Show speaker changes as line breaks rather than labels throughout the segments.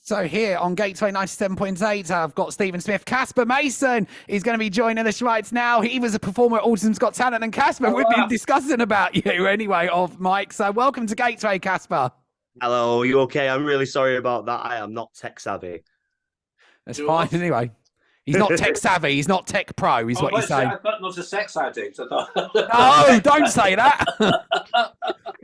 So here on Gateway 97.8, I've got Stephen Smith. Casper Mason is going to be joining us right now. He was a performer at Autism's Got Talent. And Casper, we've been discussing about you anyway, off mic. So welcome to Gateway, Casper.
Hello, you okay? I'm really sorry about that. I am not tech savvy.
That's fine anyway. He's not tech savvy. He's not tech pro, is what you're saying.
I thought not a sex addict. I thought...
No, don't say that.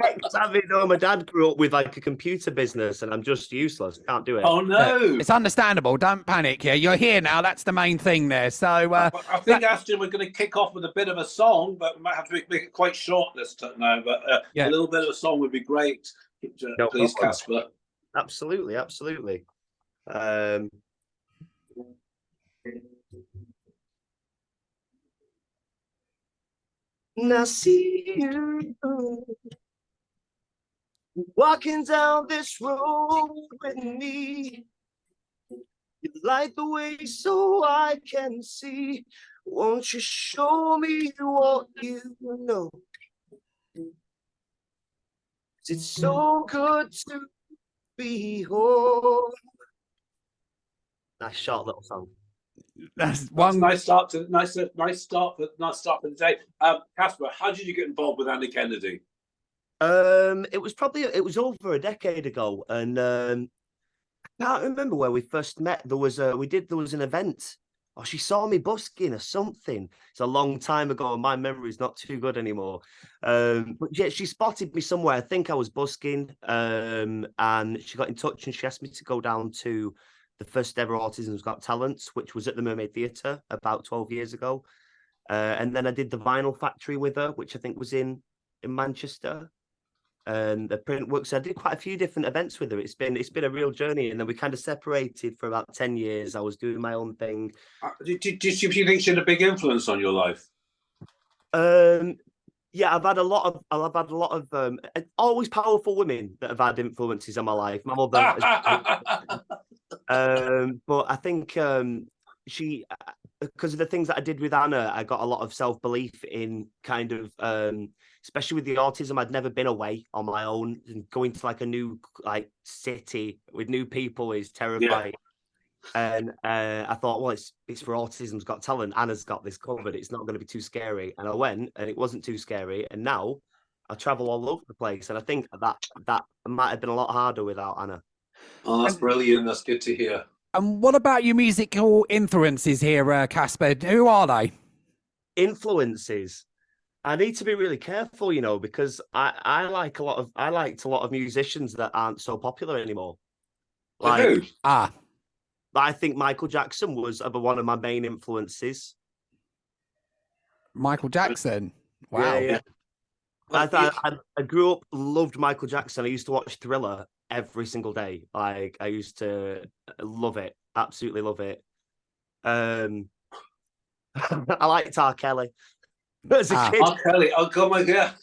Tech savvy, no. My dad grew up with like a computer business and I'm just useless. Can't do it.
Oh, no.
It's understandable. Don't panic here. You're here now. That's the main thing there. So
I think, Aston, we're going to kick off with a bit of a song, but we might have to make it quite short this time now. But a little bit of a song would be great. Please, Casper.
Absolutely, absolutely. Now see you walking down this road with me. You light the way so I can see. Won't you show me what you know? 'Cause it's so good to be home. Nice short little song.
That's one
nice start for the day. Casper, how did you get involved with Anna Kennedy?
It was over a decade ago, and I can't remember where we first met. There was an event. Oh, she saw me busking or something. It's a long time ago, and my memory's not too good anymore. But yeah, she spotted me somewhere. I think I was busking, and she got in touch and she asked me to go down to the first ever Autism's Got Talent, which was at the Mermaid Theatre about 12 years ago. And then I did the Vinyl Factory with her, which I think was in Manchester. And the print works. I did quite a few different events with her. It's been a real journey. And then we kind of separated for about 10 years. I was doing my own thing.
Do you think she had a big influence on your life?
Yeah, I've had a lot of always powerful women that have had influences on my life. My mother, but I think she, because of the things that I did with Anna, I got a lot of self-belief in kind of, especially with the autism. I'd never been away on my own, and going to like a new city with new people is terrifying. Yeah. And I thought, well, it's for Autism's Got Talent. Anna's got this covered. It's not going to be too scary. And I went, and it wasn't too scary. And now I travel all over the place. And I think that might have been a lot harder without Anna.
Oh, that's brilliant. That's good to hear.
And what about your musical influences here, Casper? Who are they?
Influences. I need to be really careful, you know, because I liked a lot of musicians that aren't so popular anymore. Like I think Michael Jackson was one of my main influences.
Michael Jackson. Wow.
Yeah. I grew up, loved Michael Jackson. I used to watch Thriller every single day. Like I used to love it, absolutely love it. I liked R. Kelly as a kid.
R. Kelly, oh god, my god!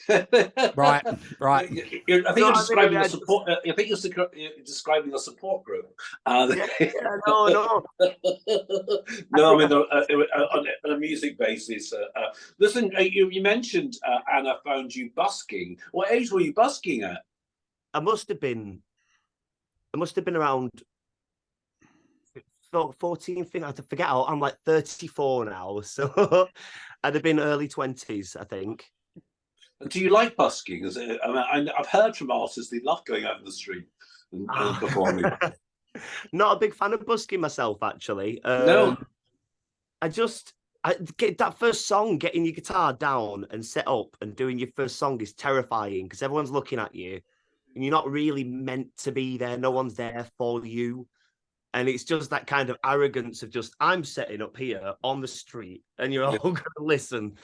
right.
I think you're describing a support. I think you're describing a support group.
No.
No, I mean on a music basis. Listen, you mentioned Anna found you busking. What age were you busking at?
I must have been around 14. I forget. I'm like 34 now, so I'd have been early 20s, I think.
Do you like busking? I've heard from artists they love going out in the street and performing.
Not a big fan of busking myself, actually.
No,
I get that first song, getting your guitar down and set up and doing your first song is terrifying because everyone's looking at you. And you're not really meant to be there. No one's there for you. And it's just that kind of arrogance of just, I'm setting up here on the street and you're all going to listen.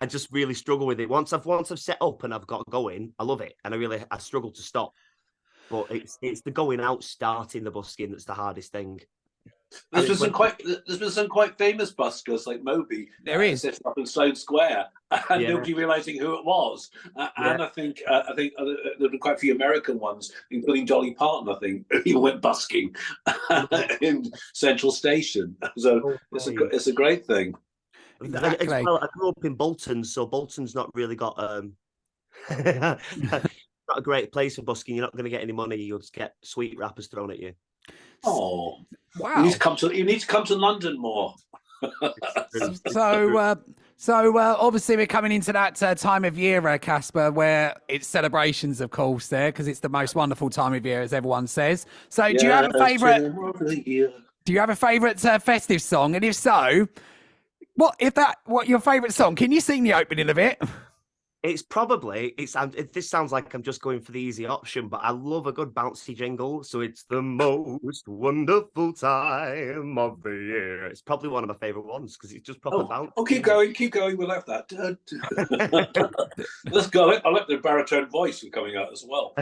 I just really struggle with it. Once I've set up and I've got going, I love it. And I struggle to stop. But it's the going out, starting the busking that's the hardest thing.
There's been some quite famous buskers like Moby.
There is
up in Sloane Square, and nobody realizing who it was. And I think there've been quite a few American ones, including Dolly Parton. I think even went busking in Central Station. So it's a great thing.
Exactly.
I grew up in Bolton, so Bolton's not really got not a great place for busking. You're not going to get any money. You'll just get sweet wrappers thrown at you.
Oh,
Wow.
You need to come to London more.
So obviously we're coming into that time of year, Casper, where it's celebrations, of course, there, because it's the most wonderful time of year, as everyone says. So do you have a favourite? Do you have a favourite festive song? And if so, what your favourite song? Can you sing the opening of it?
It's this sounds like I'm just going for the easy option, but I love a good bouncy jingle. So it's the most wonderful time of the year. It's probably one of my favorite ones because it's just proper bouncy.
Oh, keep going. We'll have that. Let's go. I like the baritone voice coming out as well.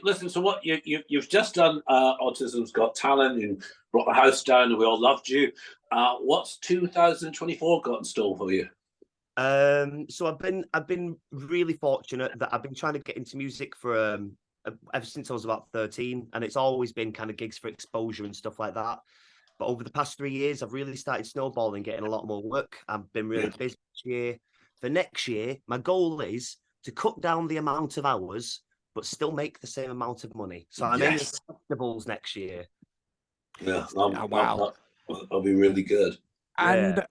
Listen, so what you've just done Autism's Got Talent and brought the house down and we all loved you. What's 2024 got in store for you?
So I've been really fortunate that I've been trying to get into music for ever since I was about 13, and it's always been kind of gigs for exposure and stuff like that. But over the past 3 years, I've really started snowballing, getting a lot more work. I've been really busy this year. For next year, my goal is to cut down the amount of hours, but still make the same amount of money. So I'm aiming for festivals next year.
Yeah,
wow,
that'll be really good.
And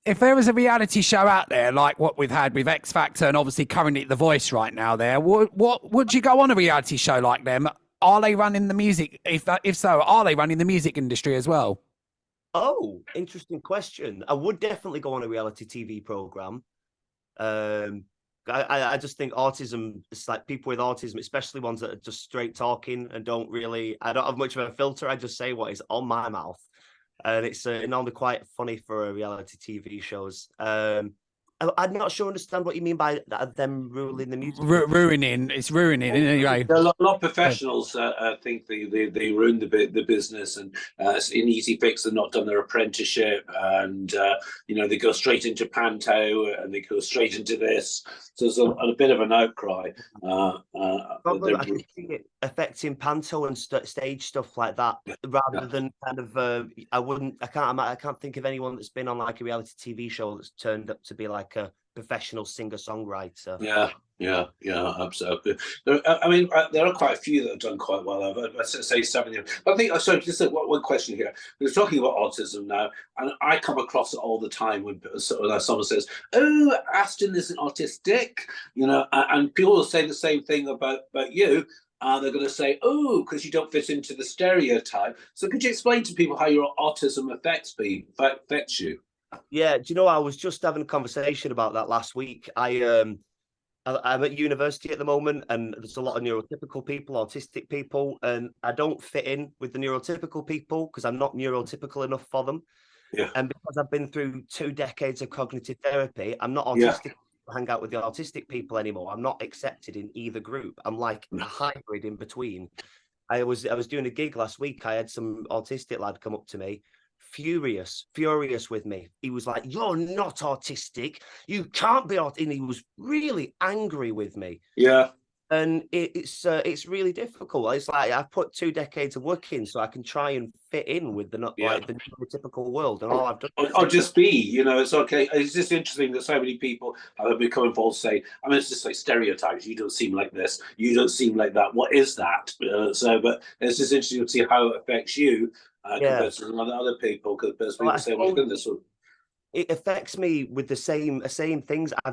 if there was a reality show out there like what we've had with X Factor and obviously currently The Voice right now, there, what would you go on a reality show like them? Are they running the music? If so, are they running the music industry as well?
Oh, interesting question. I would definitely go on a reality TV program. I just think autism, it's like people with autism, especially ones that are just straight talking and I don't have much of a filter. I just say what is on my mouth. And it's normally quite funny for reality TV shows. I'm not sure understand what you mean by them ruling the music.
Ruining, it's ruining anyway.
A lot of professionals think they ruin the business, and it's an easy fix. They've not done their apprenticeship, and they go straight into panto, and they go straight into this. So there's a bit of an outcry.
I can see it affecting panto and stage stuff like that, rather than kind of. I can't think of anyone that's been on like a reality TV show that's turned up to be like a professional singer-songwriter.
Yeah, absolutely. There are quite a few that have done quite well. I'd say 7 years. But I think, sorry, just one question here. We're talking about autism now, and I come across it all the time when someone says, "Oh, Aston isn't autistic," and people will say the same thing about you. They're going to say, "Oh, because you don't fit into the stereotype." So, could you explain to people how your autism affects you?
Yeah, do you know, I was just having a conversation about that last week. I'm at university at the moment, and there's a lot of neurotypical people, autistic people, and I don't fit in with the neurotypical people because I'm not neurotypical enough for them.
Yeah.
And because I've been through 2 decades of cognitive therapy, I'm not autistic. Hang out with the autistic people anymore. I'm not accepted in either group. I'm like a hybrid in between. I was doing a gig last week. I had some autistic lad come up to me, furious with me. He was like, "You're not autistic. You can't be autistic." And he was really angry with me.
Yeah.
And it's really difficult. It's like I've put 2 decades of work in so I can try and fit in with the typical world, and all I've done.
Or just be, it's okay. It's just interesting that so many people have become involved. Say, it's just like stereotypes. You don't seem like this. You don't seem like that. What is that? But it's just interesting to see how it affects you compared to other people. Because people say, "Well, goodness."
It affects me with the same things. I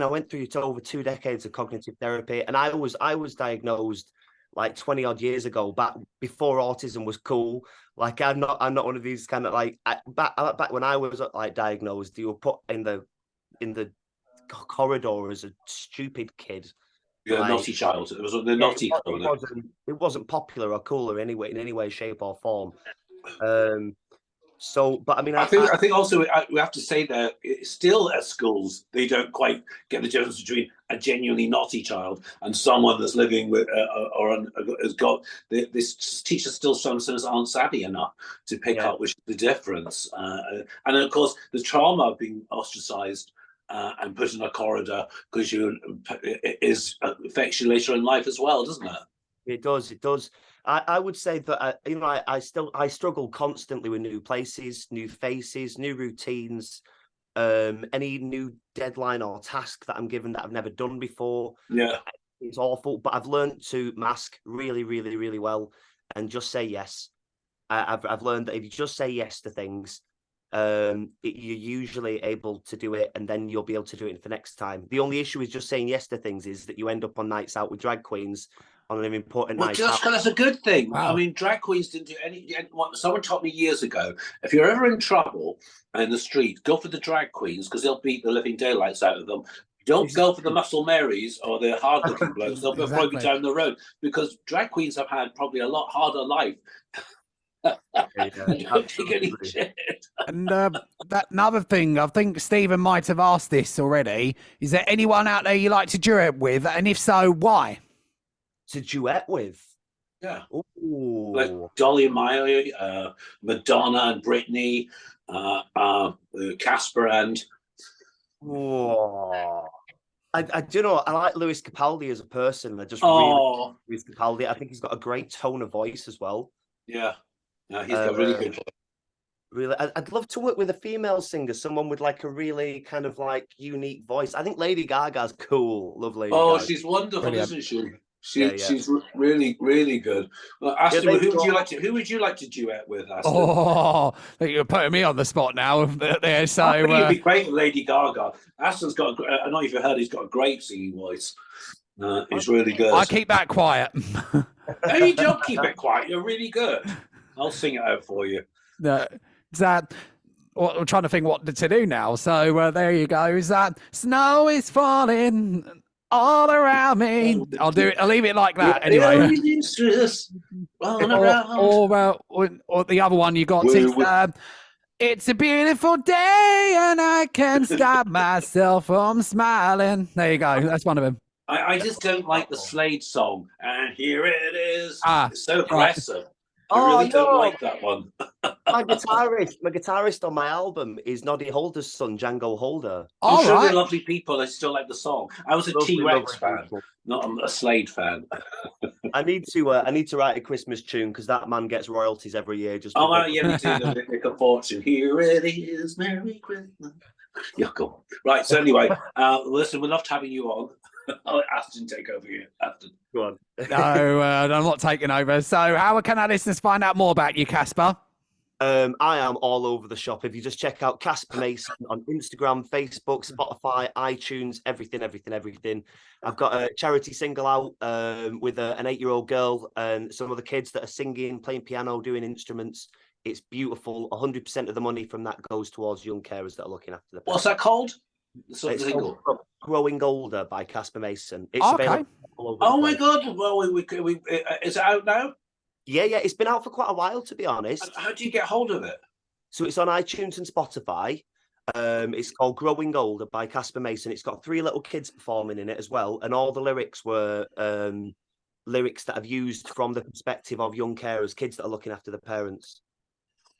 went through over 2 decades of cognitive therapy, and I was diagnosed like 20 odd years ago, back before autism was cool. Like I'm not one of these kind of like back when I was like diagnosed, you were put in the corridor as a stupid kid.
Yeah, like, naughty child. It was the naughty.
It wasn't popular or cool in any way, shape or form. But I
think also we have to say that still at schools they don't quite get the difference between a genuinely naughty child and someone that's living with has got this teacher still sometimes aren't savvy enough to pick up which is the difference, and of course the trauma of being ostracized and put in a corridor because affects you later in life as well, doesn't it?
It does. I would say that I struggle constantly with new places, new faces, new routines, any new deadline or task that I'm given that I've never done before.
Yeah.
It's awful, but I've learned to mask really, really, really well and just say yes. I've learned that if you just say yes to things, you're usually able to do it, and then you'll be able to do it for next time. The only issue with just saying yes to things is that you end up on nights out with drag queens on an important night out.
That's a good thing.
Wow.
I mean, drag queens didn't do any. Someone taught me years ago, if you're ever in trouble in the street, go for the drag queens because they'll beat the living daylights out of them. Don't go for the Muscle Marys or the hard-looking blokes. They'll throw you down the road, because drag queens have had probably a lot harder life. Don't take any shit.
And that another thing, I think Stephen might have asked this already. Is there anyone out there you like to duet with, and if so, why?
To duet with?
Yeah.
Ooh.
Like Dolly and Miley, Madonna and Britney, Casper and.
Oh. I do know. I like Lewis Capaldi as a person. I just really like Lewis Capaldi. I think he's got a great tone of voice as well.
Yeah, he's got really good voice.
Really, I'd love to work with a female singer, someone with like a really kind of like unique voice. I think Lady Gaga's cool. Love Lady Gaga.
She's wonderful,
Brilliant.
isn't she? She's really, really good. Well, Aston, who would you like to duet with, Aston?
Oh, I think you're putting me on the spot now. There, so
I think it'd be great with Lady Gaga. Aston's got. I don't know if you heard. He's got a great singing voice. It's really good.
I keep that quiet.
No, you don't keep it quiet. You're really good. I'll sing it out for you.
No, is that? Well, I'm trying to think what to do now. So there you go. Is that snow is falling all around me? I'll do it. I'll leave it like that anyway. Or the other one you got. It's a beautiful day and I can't stop myself from smiling. There you go. That's one of them.
I just don't like the Slade song. And here it is. It's so aggressive.
Right.
I really don't like that one.
my guitarist on my album is Noddy Holder's son, Django Holder.
I'm sure they're lovely people. I still like the song. I was a T-Rex fan, not a Slade fan.
I need to write a Christmas tune because that man gets royalties every year. Just
me too. They make a fortune. Here it is, Merry Christmas. Yeah, cool. Right. So anyway, listen, we loved having you on. I'll let Aston take over here. Aston,
go on.
No, I'm not taking over. So how can our listeners find out more about you, Casper?
I am all over the shop. If you just check out Casper Mason on Instagram, Facebook, Spotify, iTunes, everything. I've got a charity single out with an 8-year-old girl and some other kids that are singing, playing piano, doing instruments. It's beautiful. 100% of the money from that goes towards young carers that are looking after the parents.
What's that called?
It's called Growing Older by Casper Mason. It's
available
all over
Oh my God! Well, is it out now?
Yeah, it's been out for quite a while, to be honest.
How do you get hold of it?
So it's on iTunes and Spotify. It's called Growing Older by Casper Mason. It's got 3 little kids performing in it as well, and all the lyrics were lyrics that I've used from the perspective of young carers, kids that are looking after the parents.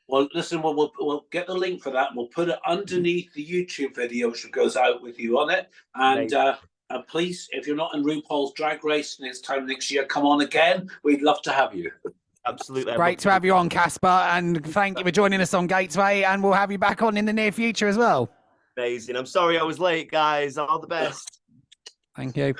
Well, listen, we'll get the link for that. We'll put it underneath the YouTube video, which goes out with you on it. And please, if you're not in RuPaul's Drag Race next time next year, come on again. We'd love to have you.
Absolutely.
Great to have you on, Casper. And thank you for joining us on Gateway. And we'll have you back on in the near future as well.
Amazing. I'm sorry I was late, guys. All the best.
Thank you.